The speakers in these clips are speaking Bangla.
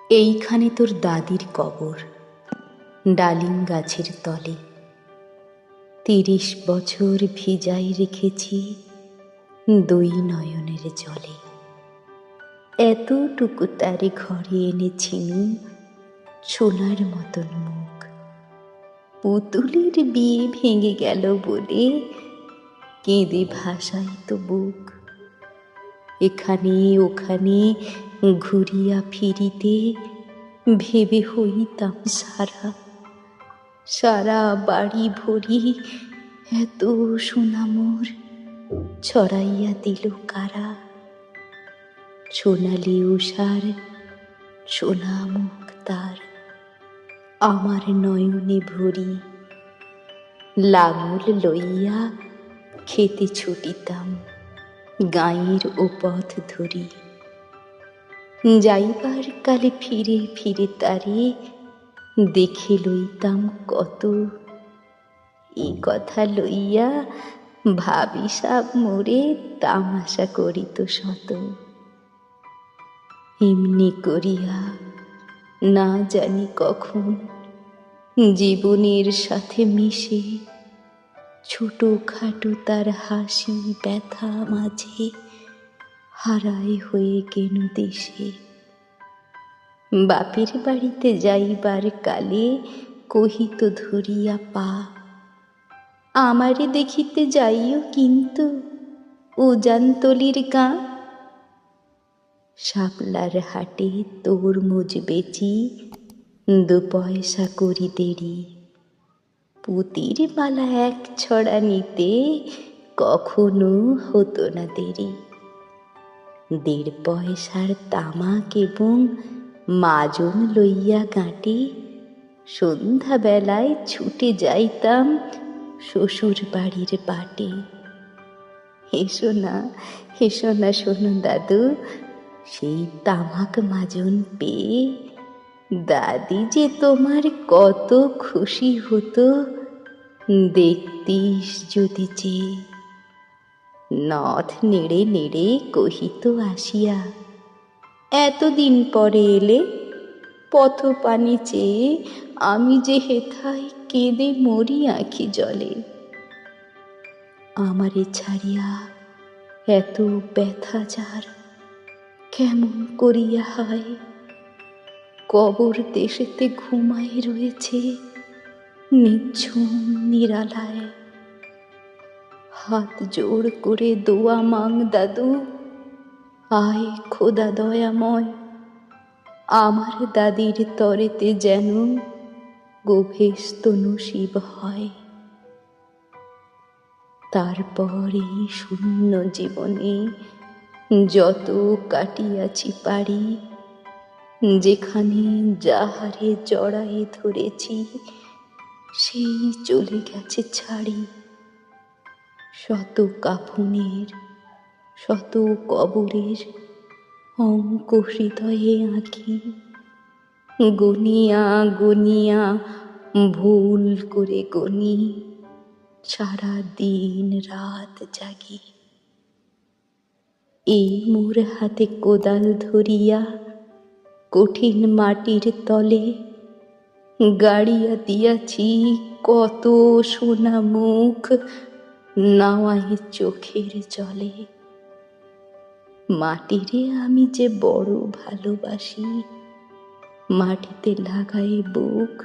এইখানে তোর দাদির কবর, ডালিম গাছের তলে। 30 বছর ভিজাই রেখেছি দুই নয়নের জলে। এতটুকু তারে ঘরে এনেছিনু, ছোলার মতন মুখ। পুতুলের বিয়ে ভেঙে গেল বলে কেঁদে ভাসাই তো বুক। এখানে ওখানে ঘুরিয়া ফিরিতে ভেবে হইতাম সারা। সারা বাড়ি ভরি এত সোনামোর ছড়াইয়া দিল কারা। সোনালি উষার সোনা মুখ তার আমার নয়নে ভরি। লাঙল লইয়া খেতে ছুটিতাম গাঁয়ের ও পথ ধরি। যাইবার কালে ফিরে ফিরে তারে দেখে লইতাম কত। এই কথা লইয়া ভাবি সাব মোরে তামাশা করিত শত। এমনি করিয়া না জানি কখন জীবনের সাথে মিশে ছোট খাটো তার হাসি ব্যথা মাঝে হারায় হয়ে কেন দেশে। বাপের বাড়িতে যাইবার কালে কহিত ধরিয়া পা, আমারে দেখিতে যাইও কিন্তু উজানতলির গাঁ। শাপলার হাটে তরমুজ বেচি 2 পয়সা করি দেরি। পুতির মালা 1 ছড়া নিতে কখনো হতো না দেরি। 1.5 পয়সার তামাক এবং মাজন লইয়া গাঁটে সন্ধ্যাবেলায় ছুটে যাইতাম শ্বশুর বাড়ির বাটে। এসো না এসো না শোনো দাদু, সেই তামাক মাজন পেয়ে দাদি যে তোমার কত খুশি হতো দেখতিস যদি চেয়ে। নথ নেড়ে নেড়ে কহিত আসিয়া, এতদিন পরে এলে, পথ পানি চেয়ে আমি যে হেথায় কেঁদে মরি আঁখি জলে। আমারে ছাড়িয়া এত ব্যথা যার কেমন করিয়া হয়। কবর দেশেতে ঘুমায় রয়েছে নিঝুম নিরালায়। হাত জোড় করে দোয়া মাং দাদু, আয় খোদা দয়াময়, আমার দাদির তরেতে যেন গভীস্ত নসিব হয়। তারপর এই শূন্য জীবনে যত কাটিয়াছি পারি, যেখানে যাহারে জড়ায়ে ধরেছি সেই চলে গেছে ছাড়ি। শত কাফনের শত কবরের অঙ্ক হৃদয়ে আঁকি। গনিয়া গনিয়া ভুল করে গনি, সারা দিন রাত জাগি। এই মোর হাতে কোদাল ধরিয়া কঠিন মাটির তলে গাড়িয়া দিয়াছি কত সোনা মুখ নাওয়ায় চোখের জলে। মাটিরে আমি যে বড় ভালোবাসি, মাটিতে লাগাই বুক।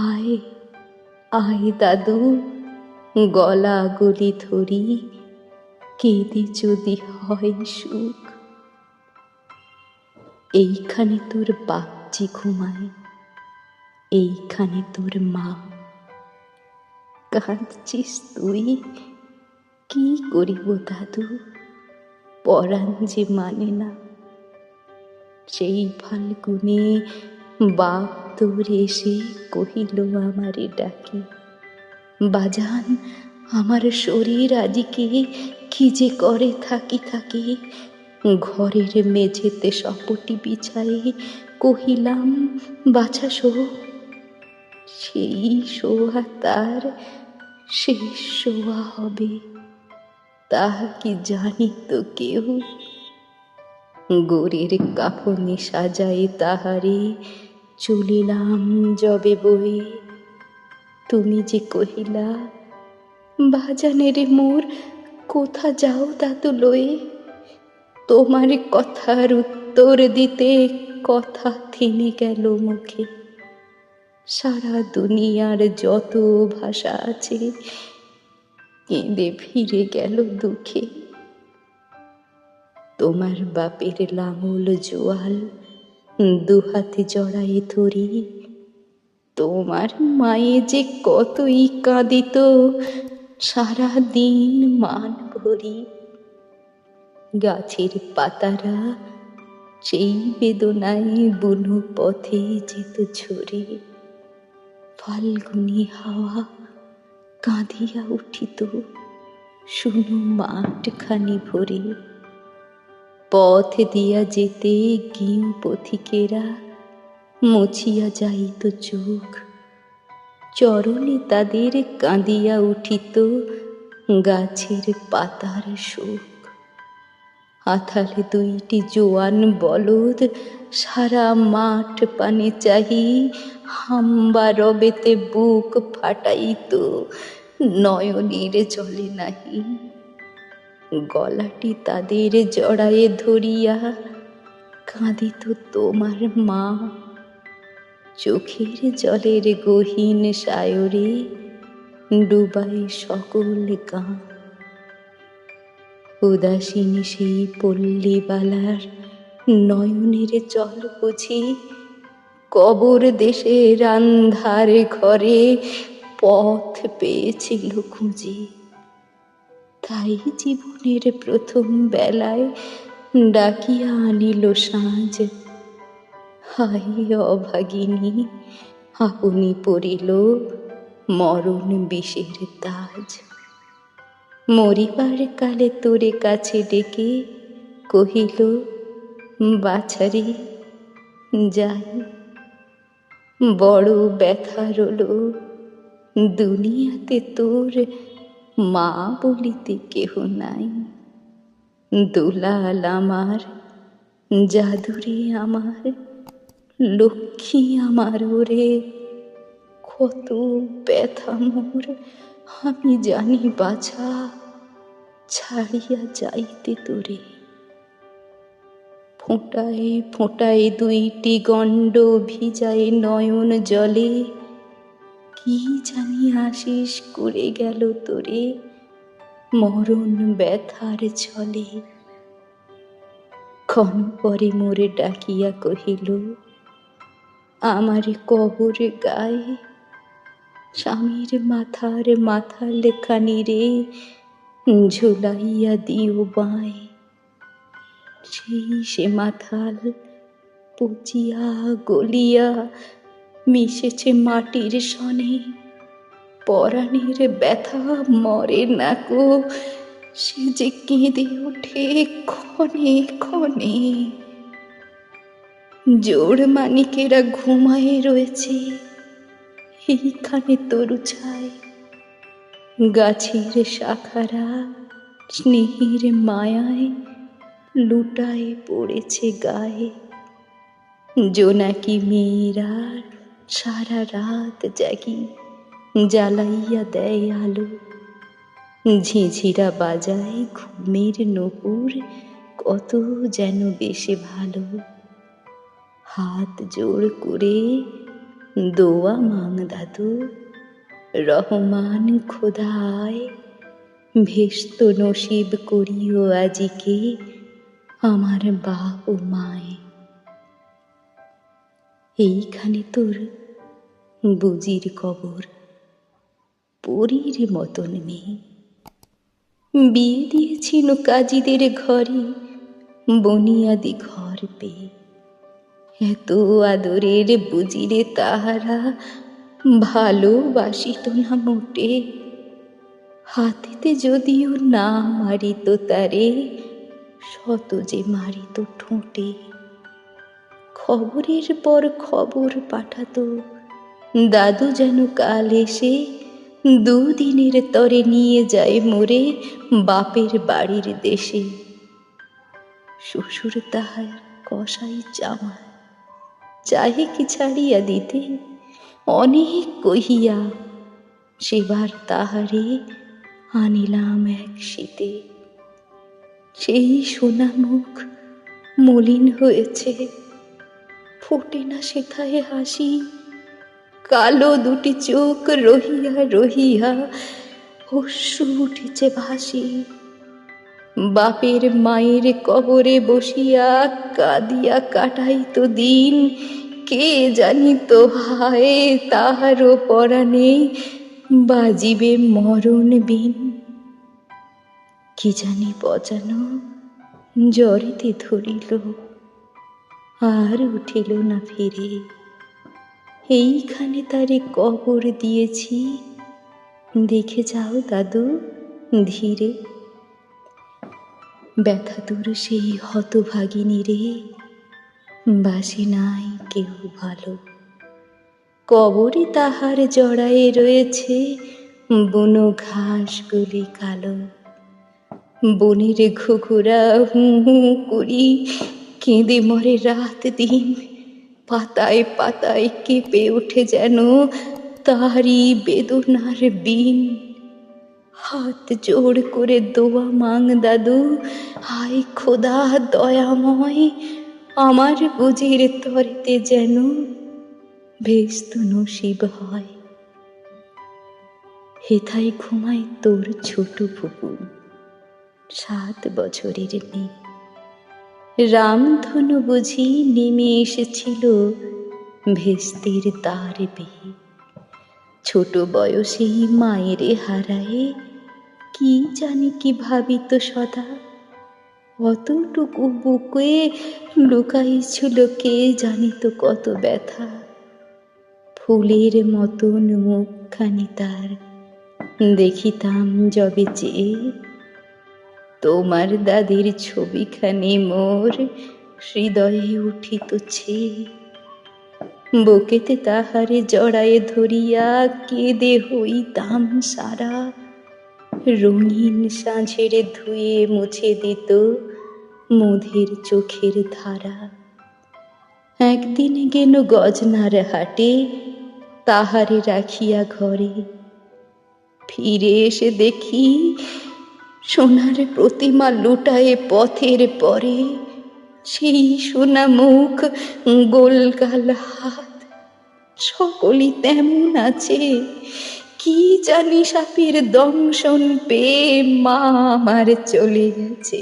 আয় আয় দাদু, গলা গলি ধরি কেঁদে যদি হয় সুখ। এইখানে তোর বাপজি ঘুমায়, এইখানে তোর মা। কাঁদছিস তুই, কি করিব দাদু, পরাণ যে মানে না। সেই ফাল্গুনে বাপ তোর এসে কহিল আমারে ডাকি, বাজান আমার শরীর আজিকে কি যে করে থাকি থাকি। ঘরের মেঝেতে সপটি বিছাই কহিলাম, বাছা শো। সেই শোয়া তার শেষ শোয়া হবে, তাহা কি জানি তো কেউ। গোরের কাফনে সাজাই তাহারে চলিলাম যবে বয়ে। তুমি যে কহিলা, বাজানের মোর কোথা যাও দাদু লয়ে, তোমার কথার উত্তর দিতে কথা থেমে গেল মুখে। সারা দুনিয়ার যত ভাষা আছে কেঁদে ফিরে গেল দুঃখে। তোমার বাপের লাঙল জোয়াল দুহাতে জড়ায়ে ধরি, তোমার মায়ে যে কতই কাঁদিত সারা দিন মান ভরি। গাছের পাতারা সেই বেদনায় বুনো পথে যেত ঝরে, ফাল্গুনি হাওয়া কাঁদিয়া উঠিত শুনো মাঠখানি ভরে। পথ দিয়া যেতে গিম পথিকেরা মুছিয়া যাইত চোখ, চরণে তাদের কাঁদিয়া উঠিত গাছের পাতার শোক। আথালে দুইটি জোয়ান বলদ সারা মাঠ পানে চাহি, হাম্বা রবেতে বুক ফাটাইত নয়নের জলে নাহি। গলাটি তাদের জড়ায়ে ধরিয়া কাঁদিত তোমার মা, চোখের জলের গহীন সায়রে ডুবায় সকল গা। উদাসীন সেই পল্লীবালার নয়নের জল বুঝি কবর দেশের আন্ধার ঘরে পথ পেয়েছিল খুঁজি। তাই জীবনের প্রথম বেলায় ডাকিয়া আনিল সাঁঝ, হায় অভাগিনী আপনি পড়িল মরণ বিষের তাজ। মরিবার কালে তোরে কাছে ডেকে কহিল, বাছারে যাই, বড় ব্যথা রল দুনিয়াতে তোর মা বলিতে কেহ নাই। দুলাল আমার, জাদুরে আমার, লক্ষ্মী আমার ওরে, কত ব্যথা মোর আমি জানি বাছা, ছাড়িয়া যাইতে তোরে। ফোঁটায় ফোঁটায় দুইটি গণ্ড ভিজায় নয়ন জলে, কি জানি আশিস করে গেল তোরে মরণ ব্যথার ছলে। ক্ষণ পরে মোরে ডাকিয়া কহিল, আমার কবরে গায়ে স্বামীর মাথার মাথাল খানি রে ঝুলাইয়া দিও বাঁয়। সেই সে মাথাল পচিয়া গলিয়া মিশেছে মাটির সনে, পরাণের ব্যথা মরে নাকো সে যে কেঁদে ওঠে ক্ষণে ক্ষণে। জোড় মানিকেরা ঘুমায়ে রয়েছে এইখানে তরু ছায়, গাছের শাখারা স্নেহের মায়ায় লুটায় পড়েছে গায়ে। জোনাকি মেয়েরা সারা রাত জাগি জ্বালাইয়া দেয় আলো, ঝিঝিরা বাজায় ঘুমের নূপুর কত যেন বেশে ভালো। হাত জোড় করে দোয়া মাং দাদু, রহমান খোদায় ভেস্ত নসিব করিও আজিকে আমার বাপ ও মায়। এইখানে তোর বুজির কবর, পরীর মতন মেয়ে। বিয়ে দিয়েছিল কাজীদের ঘরে বনিয়াদি ঘর পেয়ে। এত আদরের বুজিরে তাহারা ভালোবাসিত না মোটে, হাতেতে যদিও না মারিত তারে শত যে মারিত ঠোঁটে। খবরের পর খবর পাঠাতো দাদু যেন কাল এসে দুদিনের তরে নিয়ে যায় মোরে বাপের বাড়ির দেশে। শ্বশুর তাহার কষাই জামাই চাহে কি ছাড়িয়া দিতে, অনেক কহিয়া সেবার তাহারে আনিলাম এক শীতে। সেই সোনা মুখ মলিন হয়েছে, ফোটে না সেথায় হাসি, কালো দুটি চোখ রহিয়া রহিয়া অশ্রু উঠেছে ভাসি। বাপের মায়ের কবরে বসিয়া কাঁদিয়া কাটাইত দিন, কে জানিত হায় তাহারও পরাণে বাজিবে মরণ বিন। কি জানি বজানো জ্বরেতে ধরিল, আর উঠিল না ফিরে। এইখানে তারে কবর দিয়েছি, দেখে যাও দাদু ধীরে। ব্যথাতুর সেই হতভাগিনী রে, বাসে নাই কেউ ভালো। কবরে তাহার জড়ায়ে রয়েছে বুনো ঘাসগুলি কালো। বনের ঘুঘুরা হু হু করি কেঁদে মরে রাত দিন, পাতায় পাতায় কেঁপে ওঠে যেন তারই বেদনার বিন। হাত জোড় করে দোয়া মাং দাদু, হায় খোদা দয়াময়, আমার বুঝির তরেতে যেন ভেস্ত নসিব হয়। হেথায় ঘুমায় তোর ছোট ফুপু, 7 বছরের মেয়ে। রামধনু বুঝি নেমে এসেছিল ভেস্তের দ্বার বেয়ে। ছোট বয়সেই মায়ের হারায়ে কি জানি কি ভাবিত সদা। অতটুকু বুকে লুকাইছিল কে জানিত কত ব্যথা। ফুলের মতন মুখখানি তার দেখিতাম যবে চেয়ে, তোমার দাদির ছবিখানি মোর হৃদয়ে উঠিত ছেয়ে। বুকেতে তাহারে জড়ায়ে ধরিয়া কেঁদে হইতাম সারা, রঙিন সাঁঝের ধুয়ে মুছে দিত মোদের চোখের ধারা। একদিন গেল গজনার হাটে, তাহারে রাখিয়া ঘরে। ফিরে এসে দেখি সোনার প্রতিমা লুটায়ে পথের পরে। সেই সোনা মুখ, গোলগাল হাত, সকলই তেমন আছে। কি জানি সাপের দংশন পেয়ে মা আমার চলে গেছে।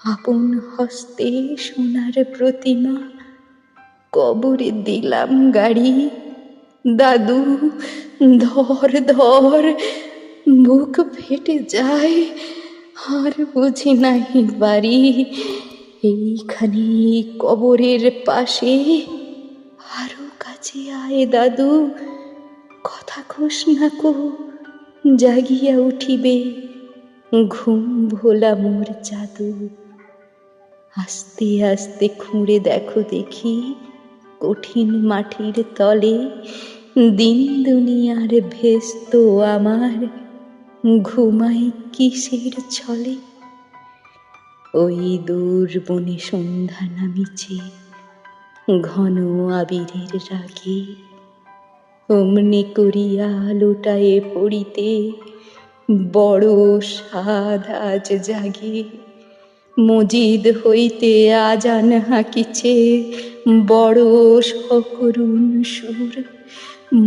আপন হস্তে সোনার প্রতিমা কবরে দিলাম গাড়ি। দাদু ধর ধর, বুক ফেটে যায়, আর বুঝি নাহি বাড়ি। এইখানে কবরের পাশে, আরো কাছে আয় দাদু, কথা কোস না কো, জাগিয়া উঠিবে ঘুম ভোলা মোর জাদু। আস্তে আস্তে খুঁড়ে দেখো দেখি কঠিন মাটির তলে, দিন দুনিয়ার ভেস্ত আমার ঘুমাই কিসের ছলে। ওই দূর বনে সন্ধ্যা নামিছে ঘন আবিরের রাগে, অমনি করিয়া লুটায়ে পড়িতে বড় সাধ আজ জাগে। মজিদ হইতে আজান হাঁকিছে বড় সকরুণ সুর।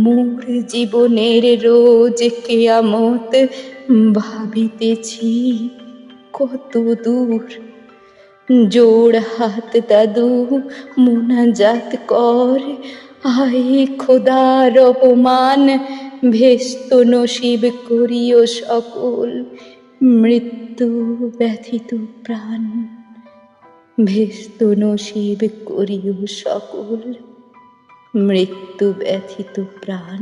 মোর জীবনের রোজ কেয়ামত ভাবিতেছি কত দূর। জোড় হাত দাদু মোনাজাত কর, আয় খোদার অপমান ভেস্ত নসিব করিও সকল। মৃত্যু ব্যথিত প্রাণ ভেস্ত নসিব করিও সকল। মৃত্যু ব্যথিত প্রাণ।